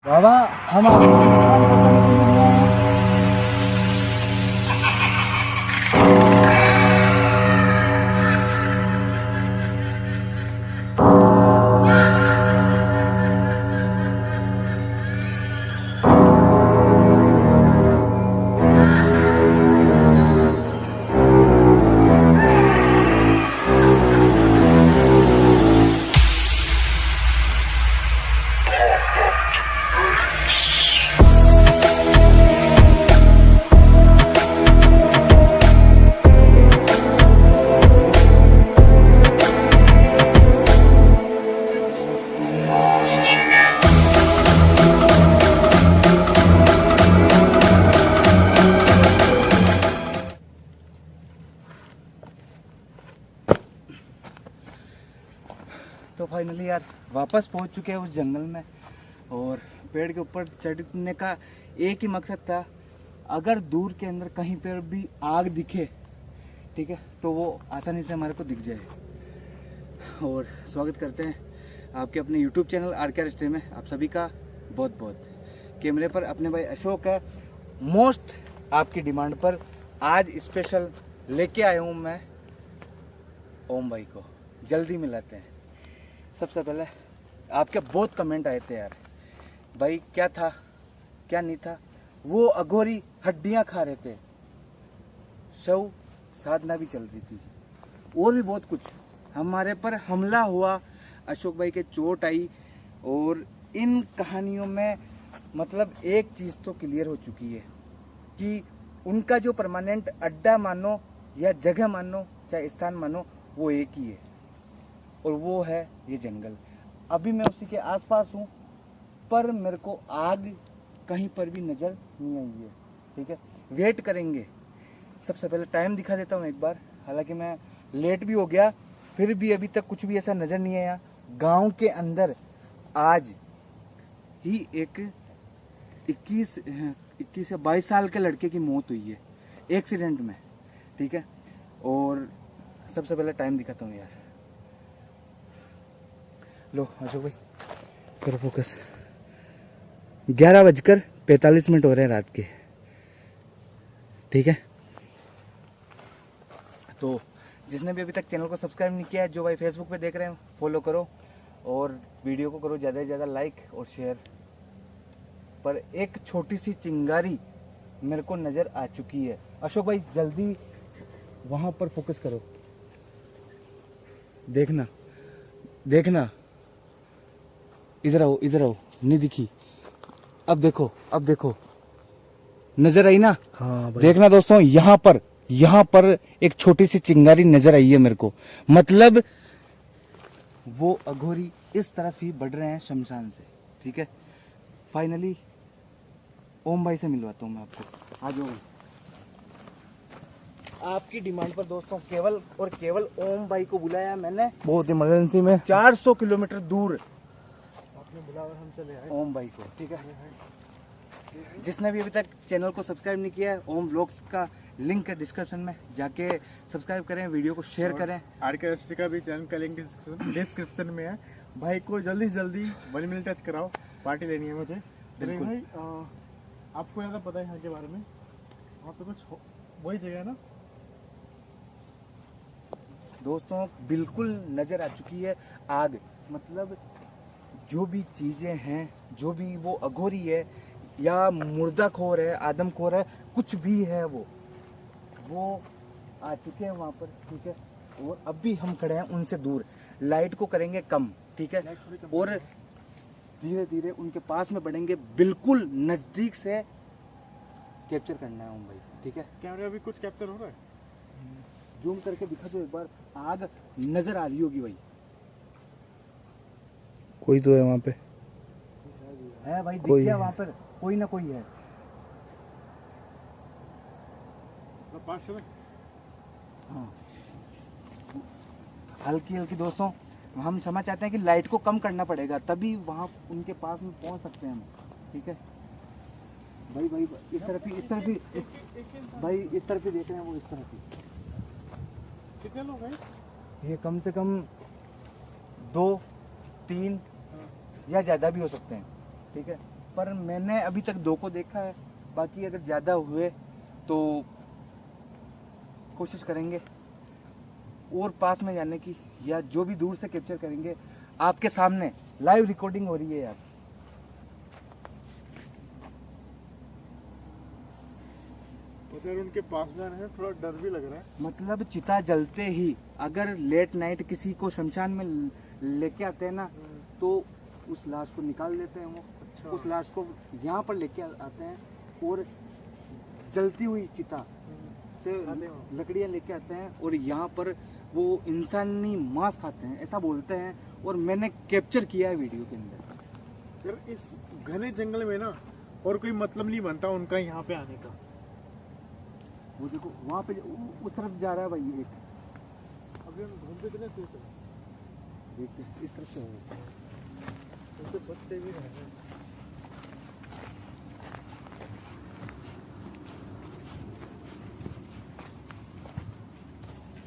बाबा हम तो फाइनली यार वापस पहुंच चुके हैं उस जंगल में। और पेड़ के ऊपर चढ़ने का एक ही मकसद था, अगर दूर के अंदर कहीं पर भी आग दिखे, ठीक है, तो वो आसानी से हमारे को दिख जाए। और स्वागत करते हैं आपके अपने YouTube चैनल RKR स्ट्रीम में आप सभी का बहुत बहुत। कैमरे पर अपने भाई अशोक है। मोस्ट आपकी डिमांड पर आज स्पेशल लेके आया हूँ मैं ओम भाई को, जल्दी मिलाते हैं। सबसे पहले आपके बहुत कमेंट आए थे यार, भाई क्या था क्या नहीं था। वो अघोरी हड्डियां खा रहे थे, शव साधना भी चल रही थी, और भी बहुत कुछ। हमारे पर हमला हुआ, अशोक भाई के चोट आई। और इन कहानियों में मतलब एक चीज़ तो क्लियर हो चुकी है कि उनका जो परमानेंट अड्डा मानो या जगह मानो चाहे स्थान मानो, वो एक ही है, और वो है ये जंगल। अभी मैं उसी के आसपास हूँ, पर मेरे को आग कहीं पर भी नज़र नहीं आई है, ठीक है। वेट करेंगे। सबसे पहले टाइम दिखा देता हूँ एक बार, हालांकि मैं लेट भी हो गया, फिर भी अभी तक कुछ भी ऐसा नज़र नहीं आया। गांव के अंदर आज ही एक 21 से 22 साल के लड़के की मौत हुई है एक्सीडेंट में, ठीक है। और सबसे पहले टाइम दिखाता हूँ यार, लो अशोक भाई करो फोकस। 11:45 हो रहे हैं रात के, ठीक है। तो जिसने भी अभी तक चैनल को सब्सक्राइब नहीं किया है, जो भाई फेसबुक पे देख रहे हैं फॉलो करो, और वीडियो को करो ज़्यादा से ज़्यादा लाइक और शेयर। पर एक छोटी सी चिंगारी मेरे को नज़र आ चुकी है। अशोक भाई जल्दी वहाँ पर फोकस करो, देखना देखना, इधर आओ इधर आओ, नहीं दिखी, अब देखो नजर आई ना। हाँ भाई। देखना दोस्तों, यहाँ पर एक छोटी सी चिंगारी नजर आई है मेरे को, मतलब वो अघोरी इस तरफ ही बढ़ रहे हैं शमशान से, ठीक है। फाइनली ओम भाई से मिलवाता हूँ मैं आपको, आ जाओ। आपकी डिमांड पर दोस्तों केवल और केवल ओम भाई को बुलाया मैंने, बहुत इमरजेंसी में 400 किलोमीटर दूर आपने बुलाया, हम चले आए ओम भाई को, ठीक है। जिसने भी अभी तक चैनल को सब्सक्राइब नहीं किया है, ओम व्लॉग्स का लिंक है डिस्क्रिप्शन में, जाके सब्सक्राइब करें, वीडियो को शेयर करें। RKR स्ट्रीम का भी चैनल का लिंक डिस्क्रिप्शन में है। भाई को जल्दी से जल्दी 1 मिनट टच कराओ, पार्टी लेनी है मुझे। बिल्कुल। भाई आपको ज़्यादा पता है यहाँ के बारे में, वहाँ पे कुछ वही जगह है ना दोस्तों, बिल्कुल नज़र आ चुकी है आग। मतलब जो भी चीज़ें हैं, जो भी वो अघोरी है या मुर्दाखोर है, आदमखोर है, कुछ भी है, वो आ चुके हैं वहाँ पर, ठीक है। और अब भी हम खड़े हैं उनसे दूर, लाइट को करेंगे कम, ठीक है, और धीरे धीरे उनके पास में बढ़ेंगे, बिल्कुल नज़दीक से कैप्चर करना है ओम भाई, ठीक है। कैमरे अभी कुछ कैप्चर हो रहा है? जूम करके दिखा दो एक बार, आग नजर आ रही होगी भाई। कोई तो है वहाँ पे, है भाई, दिख कोई गया है। वहाँ पर, कोई ना कोई है। पास चले। हाँ, हल्की हल्की दोस्तों, हम क्षमा चाहते हैं कि लाइट को कम करना पड़ेगा, तभी वहाँ उनके पास में पहुँच सकते हैं हम, ठीक है। भाई इस तरफ ही भाई इस तरफ ही देख रहे हैं वो, इस तरफ ही। कितने लोग हैं? ये कम से कम 2-3 या ज़्यादा भी हो सकते हैं, ठीक है। पर मैंने अभी तक 2 को देखा है, बाकी अगर ज़्यादा हुए तो कोशिश करेंगे और पास में जाने की, या जो भी दूर से कैप्चर करेंगे। आपके सामने लाइव रिकॉर्डिंग हो रही है यार। उधर उनके पास में है, थोड़ा डर भी लग रहा है। मतलब चिता जलते ही अगर लेट नाइट किसी को शमशान में लेके आते हैं ना, तो उस लाश को निकाल देते हैं वो। अच्छा। उस लाश को यहाँ पर लेके आते हैं और जलती हुई चिता से लकड़ियाँ लेके आते हैं और यहाँ पर वो इंसानी मांस खाते हैं, ऐसा बोलते हैं। और मैंने कैप्चर किया है वीडियो के अंदर। यार इस घने जंगल में ना और कोई मतलब नहीं बनता उनका यहाँ पे आने का। वो देखो वहाँ पे उस तरफ जा रहा है भाई एक, अभी हम घूमते कितने से देखते हैं, इस तरफ से होगा। उनसे बचते भी रहे।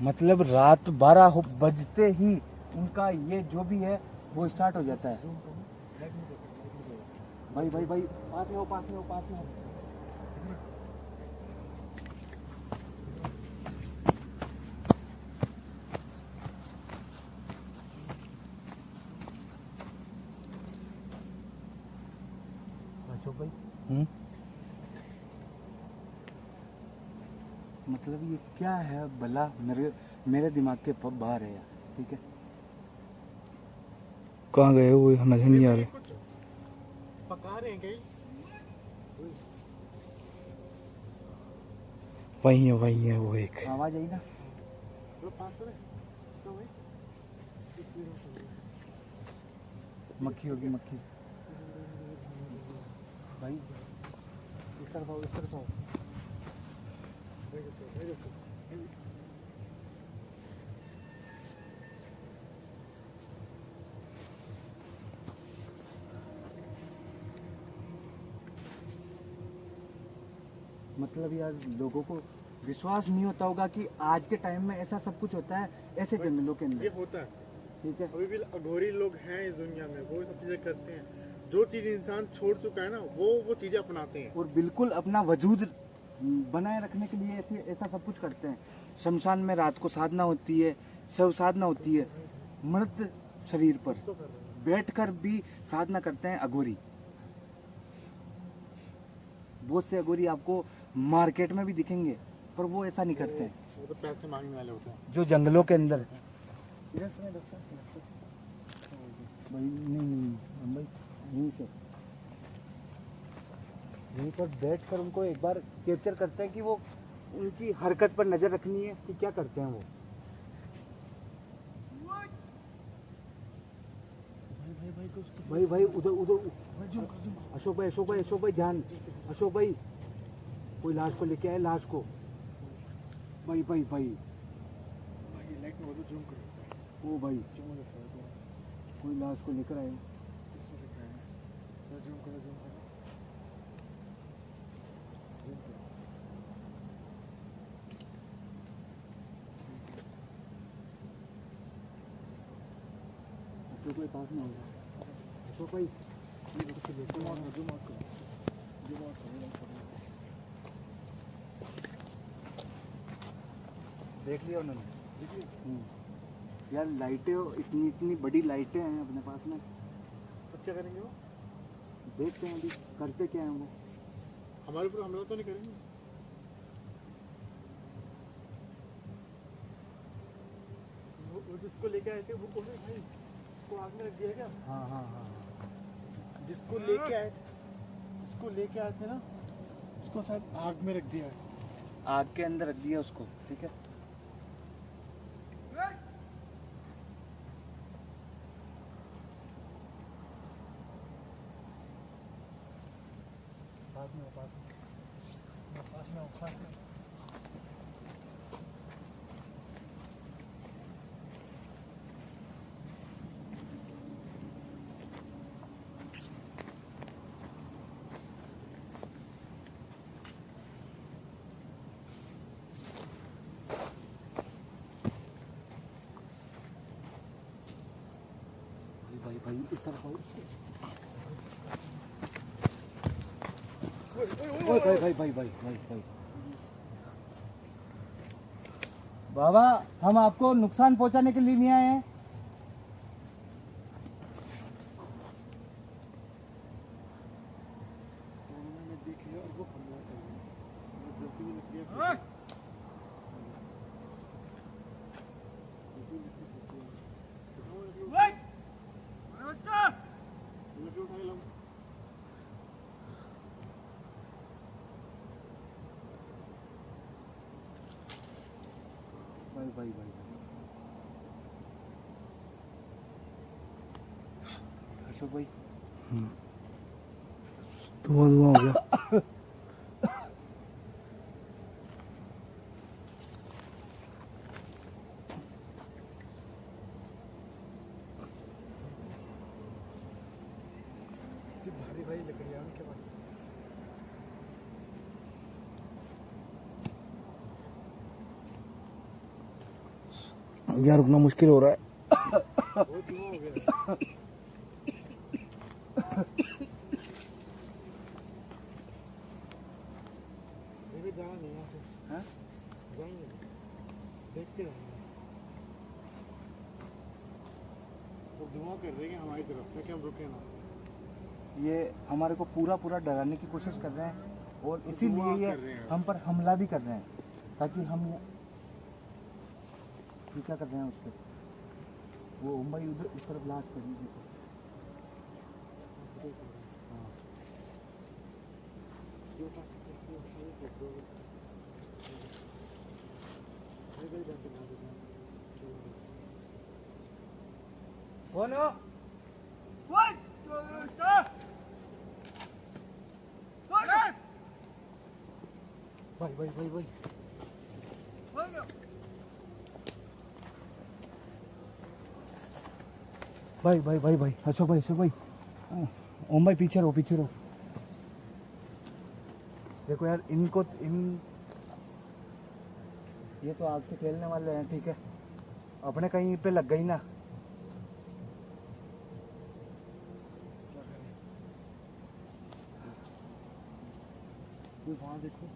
मतलब रात 12 बजते ही उनका ये जो भी है वो स्टार्ट हो जाता है। भाई भाई भाई पास में हो, पास में हो, पास में हो। अशोक भाई, मतलब ये क्या है भला, मेरे दिमाग के पब बाहर है यार। ठीक है, कहाँ गए वो नजर नहीं आ रहे। कुछ पका रहे हैं कहीं। वही है वो एक। आवाज आई ना। वो पास है तो भाई मक्खी होगी, मक्खी। भाई इस तरफ आओ, इस तरफ आओ। मतलब यार लोगों को विश्वास नहीं होता होगा कि आज के टाइम में ऐसा सब कुछ होता है ऐसे जंगलों के ये अंदर। होता है। ठीक है, अभी भी अघोरी लोग हैं इस दुनिया में, वो सब चीजें करते हैं। जो चीज इंसान छोड़ चुका है ना, वो चीजें अपनाते हैं। और बिल्कुल अपना वजूद बनाए रखने के लिए ऐसा सब कुछ करते हैं। शमशान में रात को साधना होती है, शव साधना होती है, मृत शरीर पर बैठकर भी साधना करते हैं अघोरी। बहुत से अघोरी आपको मार्केट में भी दिखेंगे, पर वो ऐसा नहीं करते हैं। वो तो पैसे मांगने वाले होते हैं। जो जंगलों के अंदर है। भाई नहीं हम भाई यहीं से, यहीं पर बैठ कर उनको एक बार कैप्चर करते हैं कि वो उनकी हरकत पर नजर रखनी है कि क्या करते हैं वो। भाई भाई उधर उधर अशोक भाई, अशोक भाई, अशोक भाई ध्यान। अशोक भाई कोई लाश को लेके आए, लाश को। भाई भाई भाई लाइट में वो तो जूम करो। ओ भाई कोई लाश को लेकर आए। जूम करो, जूम करो। अशोक भाई पास में होगा। अशोक भाई जूम आउट करो। देख लिया उन्होंने। यार लाइटें, इतनी इतनी बड़ी लाइटें हैं अपने पास में। तो क्या करेंगे वो? देखते हैं अभी करते क्या हैं वो। हमारे ऊपर हमला तो नहीं करेंगे? वो जिसको लेके आए थे वो कौन है भाई? उसको आग में रख दिया क्या? हाँ हाँ हाँ, जिसको लेके आए थे ना, उसको शायद आग में रख दिया है। आग के अंदर रख दिया उसको। ठीक है, पास में। भाई भाई भाई इस तरफ आओ। ओए भाई भाई भाई भाई भाई भाई बाबा, हम आपको नुकसान पहुंचाने के लिए नहीं आए हैं। भाई भाई भाई अशोक भाई, धुआं धुआं हो गया। भारी भारी लकड़ियां के पास यार रुकना मुश्किल हो रहा है। बहुत धुआं हो गया। ये भी जाना नहीं है। हाँ? जाएंगे, देखते रहेंगे। वो धुआं कर रहे हैं हमारी तरफ से कि हम रुके ना। ये हमारे को पूरा पूरा डराने की कोशिश कर रहे हैं और इसीलिए ये कर रहे हैं। हम पर हमला भी कर रहे हैं ताकि हम ये क्या कर रहे हैं उस पर, वो मुंबई उधर उस तरफ लाश कर दी। भाई भाई भाई भाई भाई भाई भाई भाई अशोक भाई ओम भाई पीछे रहो पीछे रहो। देखो यार इनको ये तो आग से खेलने वाले हैं, ठीक है, अपने कहीं पे लग गई ना। वहाँ देखो,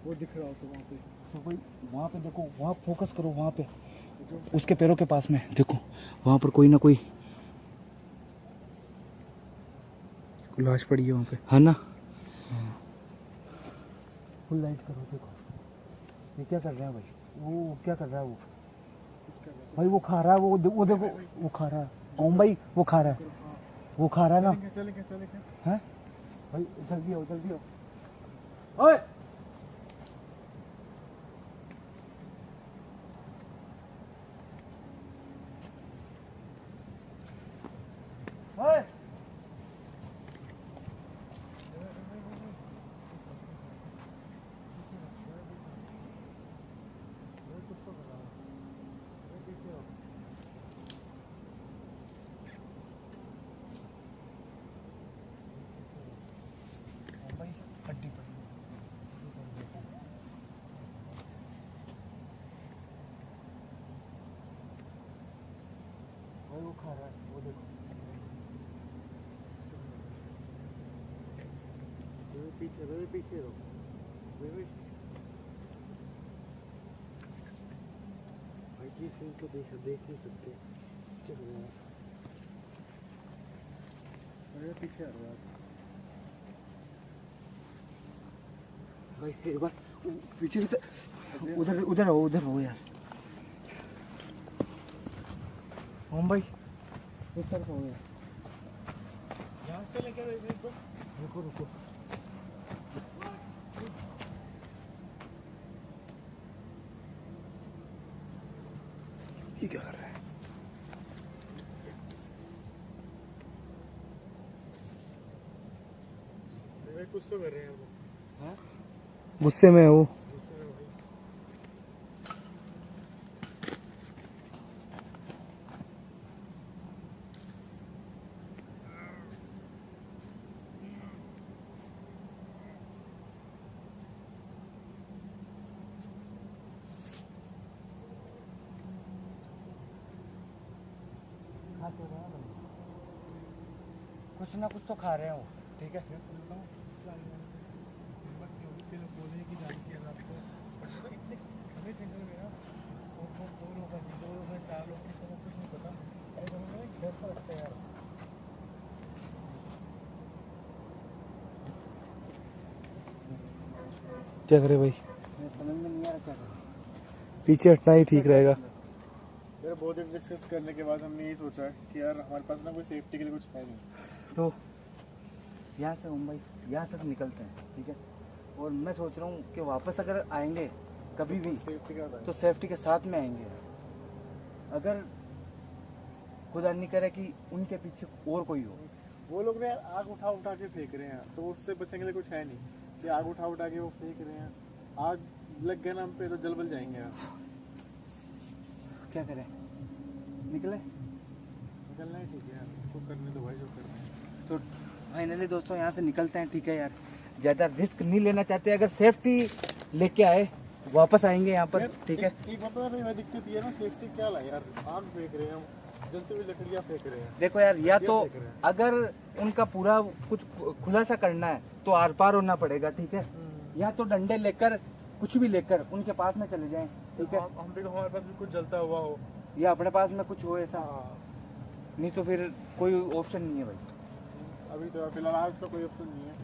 वो दिख रहा हो तो वहाँ पे। अशोक भाई वहाँ पे देखो, वहाँ फोकस करो, वहाँ पे उसके पैरों के पास में देखो, वहाँ पर कोई ना कोई लाश पड़ी है वहाँ पे। है ना। फुल लाइट करो, देखो ये क्या कर रहा है भाई, वो क्या कर रहा है वो भाई, वो खा रहा है, वो देखो वो खा रहा है ओम भाई, वो खा रहा है, वो खा रहा है ना। चलेंगे। हैं भाई, जल्दी आओ ओए ओए भाई हड्डी पड़ी भाई, वो खा रहा है, वो देखो पीछे रहो। भाई ये सीन तो देख नहीं सकते। चलो यार, पीछे आ रहा है भाई, एक बार पीछे उधर उधर हो यार ओम भाई, इस तरफ हो यार। यहाँ से लेकर रुको ये क्या कर रहा है? कुछ तो कर रहे हैं वो। हाँ गुस्से में है वो। खा तो रहा है, कुछ ना कुछ तो खा रहे हैं वो, ठीक है। जो भी पेड़ पौधे की जानकारी है आपको, बट तो इतने घने जंगल में ना वो 2 लोग हैं, 2 लोग हैं, 4 लोग की समझ कुछ नहीं पता, ऐसा हमें डर सा लगता है यार। क्या करे भाई, समझ में नहीं आ रहा क्या करें। पीछे हटना ही ठीक रहेगा। यार बहुत देर डिस्कस करने के बाद हमने यही सोचा कि यार हमारे पास ना कोई सेफ्टी के लिए कुछ है नहीं। तो यहाँ से मुंबई यहाँ से निकलते हैं, ठीक है। और मैं सोच रहा हूँ कि वापस अगर आएंगे कभी भी सेफ्टी का तो सेफ्टी के साथ में आएंगे। अगर खुदा नहीं करे कि उनके पीछे और कोई हो। वो लोग ने आग उठा उठा के फेंक रहे हैं, तो उससे बचने के लिए कुछ है नहीं कि आग उठा उठा के वो फेंक रहे हैं, आग लग गया ना हम पे तो जल बल जाएंगे यार। क्या करें, निकले? निकलना ही ठीक है यार, इसको करने दो भाई जो करना है। तो फाइनली दोस्तों यहाँ से निकलते हैं, ठीक है यार। ज़्यादा रिस्क नहीं लेना चाहते, अगर सेफ्टी लेके आए वापस आएंगे यहाँ पर, ठीक है। एक बता रहे दिक्कत ये है ना, सेफ्टी क्या ला यार, आग फेंक रहे हैं हम, जलती हुई लकड़ियाँ फेंक रहे हैं। देखो यार, या तो फेंक रहे हैं। अगर उनका पूरा कुछ खुलासा करना है तो आर पार होना पड़ेगा, ठीक है। या तो डंडे लेकर कुछ भी लेकर उनके पास में चले जाएं, ठीक है। हम भी हमारे पास भी कुछ जलता हुआ हो, या अपने पास में कुछ हो ऐसा, हाँ नहीं तो फिर कोई ऑप्शन नहीं है भाई। अभी तो फिलहाल आज तो कोई ऑप्शन नहीं है।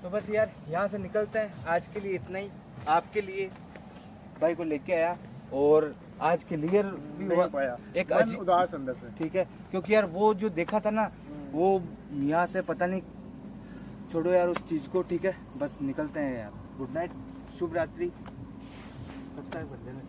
तो बस यार यहाँ से निकलते हैं, आज के लिए इतना ही। आपके लिए भाई को लेके आया और आज क्लियर भी नहीं हुआ हो पाया, एक मन उदास अंदर से। ठीक है, क्योंकि यार वो जो देखा था ना, वो यहाँ से पता नहीं, छोड़ो यार उस चीज को, ठीक है। बस निकलते हैं यार। गुड नाइट, शुभ रात्रि। सब्सक्राइब कर देना।